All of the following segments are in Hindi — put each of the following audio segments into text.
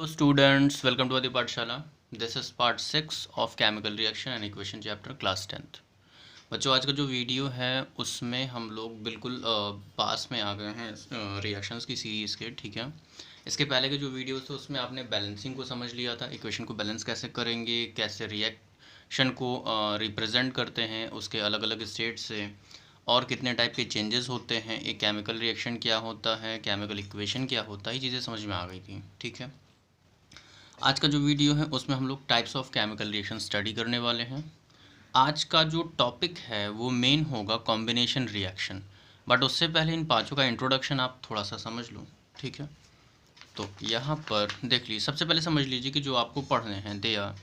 Hello students, welcome to Adi Pathshala. This is part 6 of Chemical Reaction and Equation chapter class 10th. बच्चों आज का जो वीडियो है उसमें हम लोग बिल्कुल पास में आ गए हैं रिएक्शंस की सीरीज़ के, ठीक है। इसके पहले के जो वीडियो थे उसमें आपने बैलेंसिंग को समझ लिया था, इक्वेशन को बैलेंस कैसे करेंगे, कैसे रिएक्शन को रिप्रेजेंट करते हैं उसके अलग अलग स्टेट से, और कितने टाइप के चेंजेस होते हैं, एक केमिकल रिएक्शन क्या होता है, केमिकल इक्वेशन क्या होता है, ये चीज़ें समझ में आ गई थी, ठीक है। आज का जो वीडियो है उसमें हम लोग types of chemical reaction study करने वाले हैं। आज का जो टॉपिक है वो मेन होगा कॉम्बिनेशन रिएक्शन, बट उससे पहले इन पांचों का इंट्रोडक्शन आप थोड़ा सा समझ लो, ठीक है। तो यहाँ पर देख लीजिए, सबसे पहले समझ लीजिए कि जो आपको पढ़ने हैं they are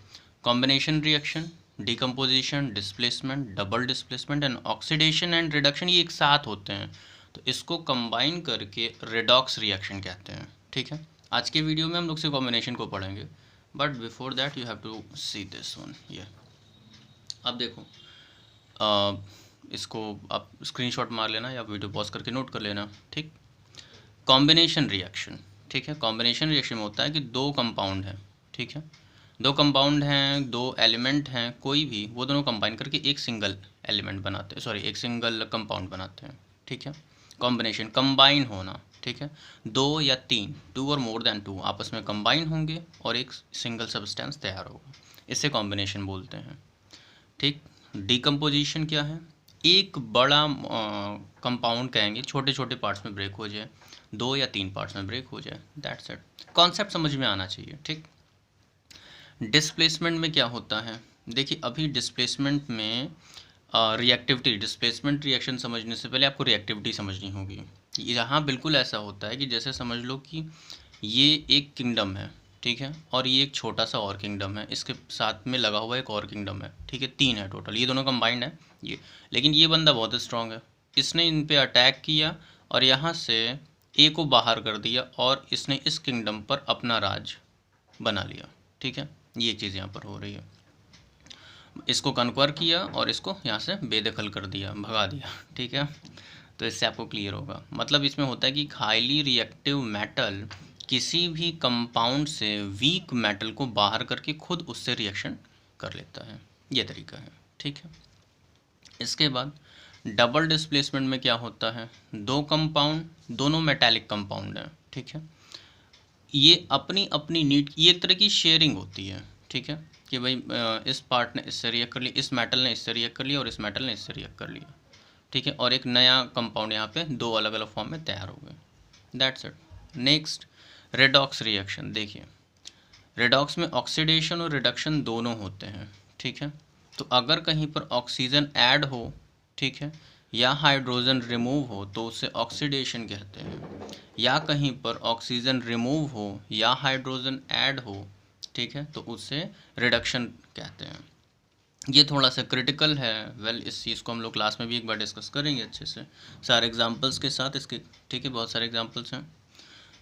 combination reaction, decomposition, displacement, double displacement and oxidation and reduction, ये एक साथ होते हैं, तो इसको कंबाइन करके रेडॉक्स रिएक्शन कहते हैं, ठीक है। आज के वीडियो में हम लोग से कॉम्बिनेशन को पढ़ेंगे, but before that you have to see this one. ये अब देखो, इसको आप स्क्रीनशॉट मार लेना या वीडियो पॉज करके नोट कर लेना, ठीक। कॉम्बिनेशन रिएक्शन, ठीक है। कॉम्बिनेशन रिएक्शन में होता है कि दो कंपाउंड हैं, ठीक है। दो कंपाउंड हैं, दो एलिमेंट हैं, कोई भी, वो दोनों कंबाइन करके एक सिंगल एलिमेंट बनाते हैं, सॉरी एक सिंगल कंपाउंड बनाते हैं, ठीक है। कॉम्बिनेशन कंबाइन होना, ठीक है। दो या तीन, टू और मोर देन टू आपस में कंबाइन होंगे और एक सिंगल सब्सटेंस तैयार होगा, इसे कॉम्बिनेशन बोलते हैं, ठीक। डिकम्पोजिशन क्या है? एक बड़ा कंपाउंड कहेंगे छोटे छोटे पार्ट्स में ब्रेक हो जाए, दो या तीन पार्ट्स में ब्रेक हो जाए, दैट्स इट। कॉन्सेप्ट समझ में आना चाहिए, ठीक। डिस्प्लेसमेंट में क्या होता है? देखिए अभी डिस्प्लेसमेंट में रिएक्टिविटी, डिस्प्लेसमेंट रिएक्शन समझने से पहले आपको रिएक्टिविटी समझनी होगी। यहाँ बिल्कुल ऐसा होता है कि जैसे समझ लो कि ये एक किंगडम है, ठीक है, और ये एक छोटा सा और किंगडम है, इसके साथ में लगा हुआ एक और किंगडम है, ठीक है, तीन है टोटल, ये दोनों कंबाइंड है ये। लेकिन ये बंदा बहुत स्ट्रांग है, इसने इन पे अटैक किया और यहाँ से ए को बाहर कर दिया और इसने इस किंगडम पर अपना राज बना लिया, ठीक है। ये चीज़ यहाँ पर हो रही है, इसको कन्क्वर किया और इसको यहाँ से बेदखल कर दिया, भगा दिया, ठीक है। तो इससे आपको क्लियर होगा, मतलब इसमें होता है कि हाईली रिएक्टिव मेटल किसी भी कंपाउंड से वीक मेटल को बाहर करके खुद उससे रिएक्शन कर लेता है, ये तरीका है, ठीक है। इसके बाद डबल डिस्प्लेसमेंट में क्या होता है? दो कंपाउंड, दोनों मेटालिक कंपाउंड हैं, ठीक है। ये अपनी अपनी नीड, ये एक तरह की शेयरिंग होती है, ठीक है, कि भाई इस पार्ट ने इससे रिएक्ट कर लिया, इस मेटल ने इससे रिएक्ट कर लिया और इस मेटल ने इससे रिएक्ट कर लिया, ठीक है, और एक नया कंपाउंड यहाँ पे दो अलग अलग फॉर्म में तैयार हो गए, that's it. Next redox reaction, देखिए रेडॉक्स में ऑक्सीडेशन और रिडक्शन दोनों होते हैं, ठीक है। तो अगर कहीं पर ऑक्सीजन ऐड हो, ठीक है, या हाइड्रोजन रिमूव हो तो उसे ऑक्सीडेशन कहते हैं, या कहीं पर ऑक्सीजन रिमूव हो या हाइड्रोजन ऐड हो, ठीक है, तो उससे रिडक्शन कहते हैं। ये थोड़ा सा क्रिटिकल है, इस चीज़ को हम लोग क्लास में भी एक बार डिस्कस करेंगे अच्छे से, सारे एग्जांपल्स के साथ इसके, ठीक है, बहुत सारे एग्जांपल्स हैं।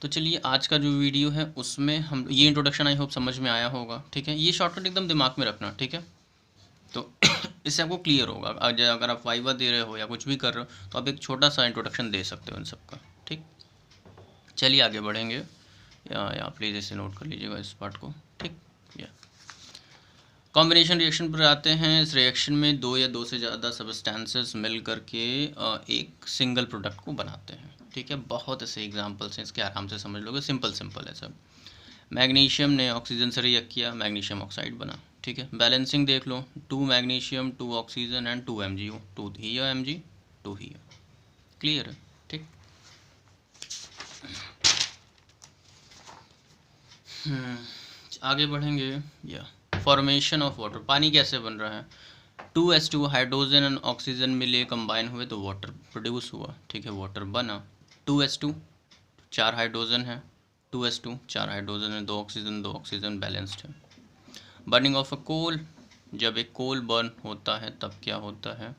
तो चलिए आज का जो वीडियो है उसमें हम ये इंट्रोडक्शन आई होप समझ में आया होगा, ठीक है। ये शॉर्टकट एकदम दिमाग में रखना, ठीक है। तो इससे आपको क्लियर होगा, अगर आप वाइवा दे रहे हो या कुछ भी कर रहे हो तो आप एक छोटा सा इंट्रोडक्शन दे सकते हो इन सबका, ठीक। चलिए आगे बढ़ेंगे, या प्लीज़ इसे नोट कर लीजिएगा इस पार्ट को, ठीक। या कॉम्बिनेशन रिएक्शन पर आते हैं। इस रिएक्शन में दो या दो से ज़्यादा सब्सटेंसेस मिल करके एक सिंगल प्रोडक्ट को बनाते हैं, ठीक है। बहुत ऐसे एग्जांपल्स हैं, इसके आराम से समझ लोगे, सिंपल सिंपल है सब। मैग्नीशियम ने ऑक्सीजन से रिएक्ट किया, मैग्नीशियम ऑक्साइड बना, ठीक है। बैलेंसिंग देख लो, 2 magnesium 2 oxygen and 2 MgO, 2 here Mg 2 here, clear है, ठीक। आगे बढ़ेंगे। या फॉर्मेशन ऑफ वाटर, पानी कैसे बन रहा है? 2H2 हाइड्रोजन एंड ऑक्सीजन मिले, कंबाइन हुए तो वाटर प्रोड्यूस हुआ, ठीक है, वाटर बना। 2H2 4 हाइड्रोजन है, 2H2 4 हाइड्रोजन है, 2 ऑक्सीजन बैलेंस्ड है। बर्निंग ऑफ अ कोल, जब एक कोल बर्न होता है तब क्या होता है?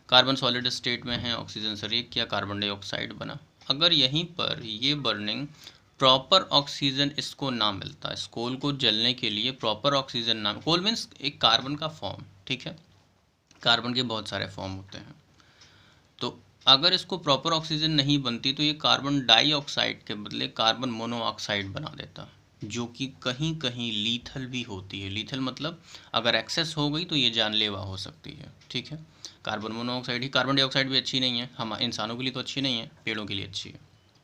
कार्बन सॉलिड स्टेट में है, ऑक्सीजन से रिएक्ट किया, कार्बन डाइऑक्साइड बना। अगर यहीं पर ये बर्निंग प्रॉपर ऑक्सीजन इसको ना मिलता, इस कोल को जलने के लिए प्रॉपर ऑक्सीजन ना, कोल मीन्स एक कार्बन का फॉर्म, ठीक है, कार्बन के बहुत सारे फॉर्म होते हैं, तो अगर इसको प्रॉपर ऑक्सीजन नहीं बनती तो ये कार्बन डाइऑक्साइड के बदले कार्बन मोनोऑक्साइड बना देता, जो कि कहीं कहीं लीथल भी होती है। लीथल मतलब अगर एक्सेस हो गई तो ये जानलेवा हो सकती है, ठीक है। कार्बन मोनोऑक्साइड ही, कार्बन डाइऑक्साइड भी अच्छी नहीं है, हम इंसानों के लिए तो अच्छी नहीं है, पेड़ों के लिए अच्छी है।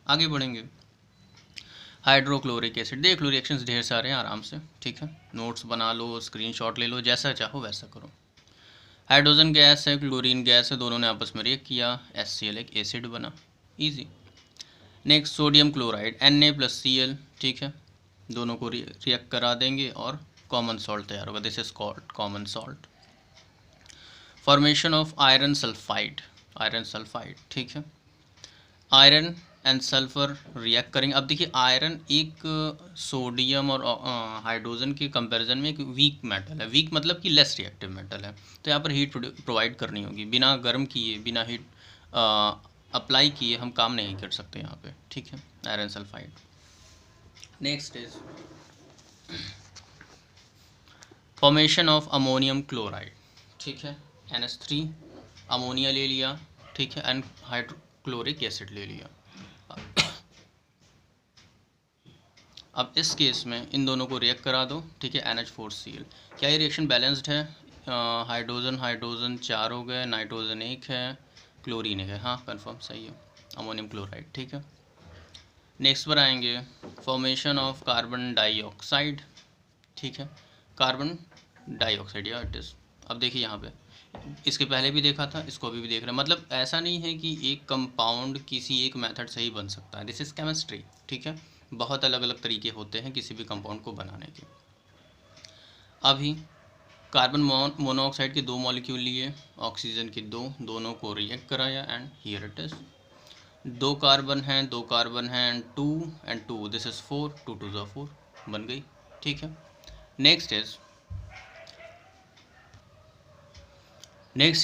आगे बढ़ेंगे। हाइड्रोक्लोरिक एसिड, देख लो रिएक्शंस ढेर सारे हैं आराम से, ठीक है। नोट्स बना लो, स्क्रीनशॉट ले लो, जैसा चाहो वैसा करो। हाइड्रोजन गैस है, क्लोरीन गैस है, दोनों ने आपस में रिएक्ट किया, HCl एक एसिड बना, easy. Next sodium chloride Na+Cl, ठीक है, दोनों को रिएक्ट करा देंगे और कॉमन सॉल्ट तैयार होगा, this is called common salt. Formation of iron sulphide, ठीक है। आयरन एंड सल्फर रिएक्ट करेंगे। अब देखिए आयरन एक सोडियम और हाइड्रोजन के कंपैरिजन में एक वीक मेटल है, वीक मतलब कि लेस रिएक्टिव मेटल है, तो यहाँ पर हीट प्रोवाइड करनी होगी, बिना गर्म किए, बिना हीट अप्लाई किए हम काम नहीं कर सकते यहाँ पे, ठीक है, iron sulphide. Next is formation of ammonium chloride, ठीक है, NH3 अमोनिया ले लिया, ठीक है, एंड हाइड्रोक्लोरिक एसिड ले लिया। अब इस केस में इन दोनों को रिएक्ट करा दो, ठीक है, NH4Cl। क्या ये रिएक्शन बैलेंस्ड है? हाइड्रोजन हाइड्रोजन 4 हो गए, नाइट्रोजन 1 है, क्लोरीन 1 है, हाँ कन्फर्म सही है, अमोनियम क्लोराइड, ठीक है। नेक्स्ट पर आएंगे, फॉर्मेशन ऑफ कार्बन डाइऑक्साइड, ठीक है, कार्बन डाइऑक्साइड या इट इज़। अब देखिए यहाँ पे इसके पहले भी देखा था, इसको अभी भी देख रहे हैं, मतलब ऐसा नहीं है कि एक कंपाउंड किसी एक मेथड से ही बन सकता है, दिस इज़ केमिस्ट्री, ठीक है। बहुत अलग अलग तरीके होते हैं किसी भी कंपाउंड को बनाने के। अभी कार्बन मोनोऑक्साइड के 2 मॉलिक्यूल लिए, ऑक्सीजन के 2, दोनों को रिएक्ट कराया and here it is. 2 carbon हैं एंड 2, दिस इज़ 4, 2 2 ज़ा 4 बन गई, ठीक है। नेक्स्ट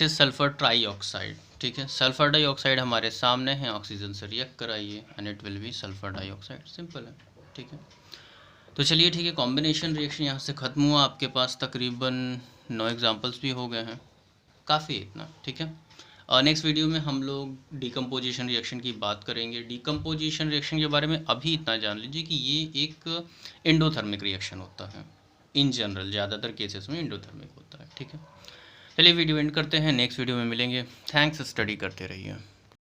इज सल्फर ट्राईऑक्साइड, ठीक है, सल्फर डाइऑक्साइड हमारे सामने है, ऑक्सीजन से रिएक्ट कराइए and it will be sulphur dioxide, simple है, ठीक है। तो चलिए ठीक है, कॉम्बिनेशन रिएक्शन यहाँ से ख़त्म हुआ, आपके पास तकरीबन 9 एग्जांपल्स भी हो गए हैं, काफ़ी इतना, ठीक है। नेक्स्ट वीडियो में हम लोग डिकम्पोजिशन रिएक्शन की बात करेंगे। डिकम्पोजिशन रिएक्शन के बारे में अभी इतना जान लीजिए कि ये एक एंडोथर्मिक रिएक्शन होता है, इन जनरल ज़्यादातर केसेस में एंडोथर्मिक होता है, ठीक है। चलिए वीडियो एंड करते हैं, नेक्स्ट वीडियो में मिलेंगे, थैंक्स, स्टडी करते रहिए।